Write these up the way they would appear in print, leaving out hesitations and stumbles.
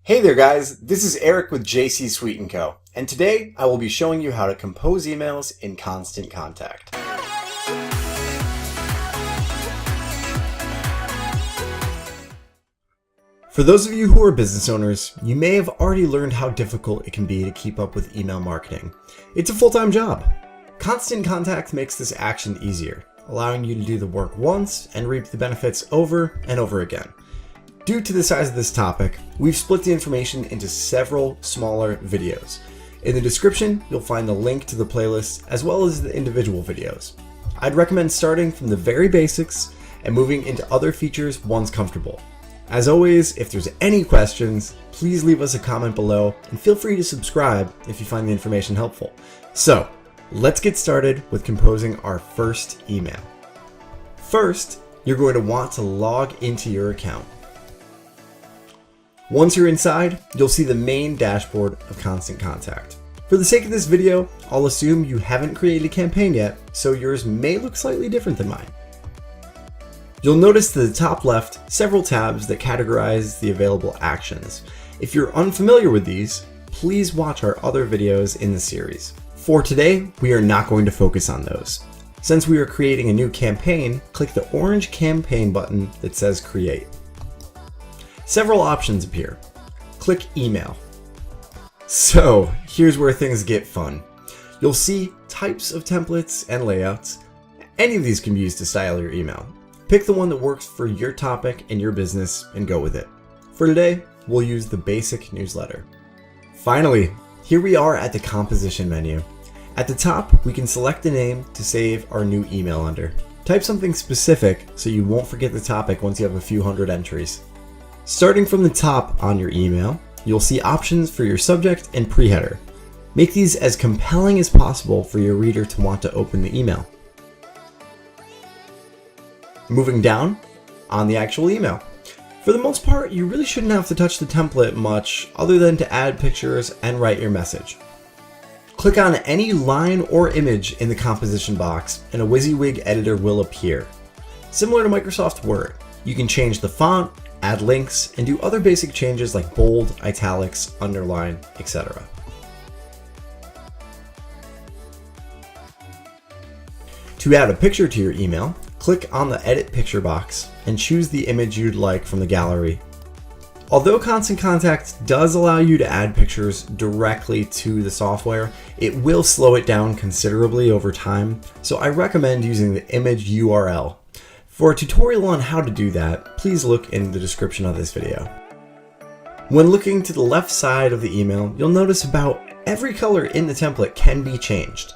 Hey there guys, this is Eric with JC Sweet & Co. And today I will be showing you how to compose emails in Constant Contact. For those of you who are business owners, you may have already learned how difficult it can be to keep up with email marketing. It's a full-time job. Constant Contact makes this action easier, allowing you to do the work once and reap the benefits over and over again. Due to the size of this topic, we've split the information into several smaller videos. In the description, you'll find the link to the playlist as well as the individual videos. I'd recommend starting from the very basics and moving into other features once comfortable. As always, if there's any questions, please leave us a comment below and feel free to subscribe if you find the information helpful. So, let's get started with composing our first email. First, you're going to want to log into your account. Once you're inside, you'll see the main dashboard of Constant Contact. For the sake of this video, I'll assume you haven't created a campaign yet, so yours may look slightly different than mine. You'll notice to the top left several tabs that categorize the available actions. If you're unfamiliar with these, please watch our other videos in the series. For today, we are not going to focus on those. Since we are creating a new campaign, click the orange campaign button that says Create. Several options appear. Click Email. So here's where things get fun. You'll see types of templates and layouts. Any of these can be used to style your email. Pick the one that works for your topic and your business and go with it. For today, we'll use the basic newsletter. Finally, here we are at the composition menu. At the top, we can select a name to save our new email under. Type something specific so you won't forget the topic once you have a few hundred entries. Starting from the top on your email, you'll see options for your subject and pre-header. Make these as compelling as possible for your reader to want to open the email. Moving down on the actual email. For the most part, you really shouldn't have to touch the template much other than to add pictures and write your message. Click on any line or image in the composition box and a WYSIWYG editor will appear. Similar to Microsoft Word, you can change the font, add links, and do other basic changes like bold, italics, underline, etc. To add a picture to your email, click on the Edit Picture box and choose the image you'd like from the gallery. Although Constant Contact does allow you to add pictures directly to the software, it will slow it down considerably over time, so I recommend using the image URL. For a tutorial on how to do that, please look in the description of this video. When looking to the left side of the email, you'll notice about every color in the template can be changed.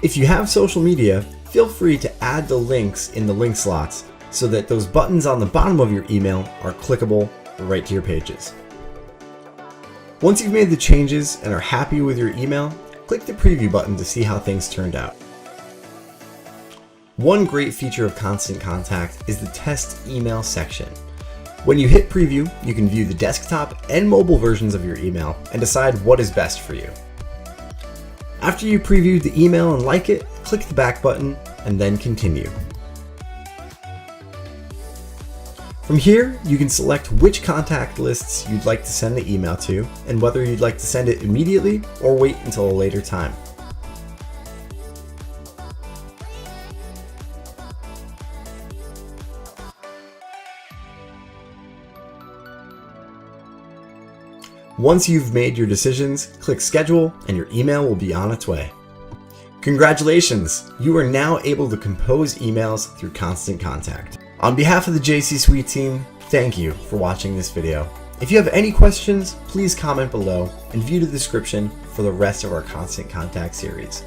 If you have social media, feel free to add the links in the link slots so that those buttons on the bottom of your email are clickable right to your pages. Once you've made the changes and are happy with your email, click the preview button to see how things turned out. One great feature of Constant Contact is the test email section. When you hit preview, you can view the desktop and mobile versions of your email and decide what is best for you. After you preview the email and like it, click the back button and then continue. From here, you can select which contact lists you'd like to send the email to and whether you'd like to send it immediately or wait until a later time. Once you've made your decisions, click Schedule and your email will be on its way. Congratulations! You are now able to compose emails through Constant Contact. On behalf of the JC Sweet team, thank you for watching this video. If you have any questions, please comment below and view the description for the rest of our Constant Contact series.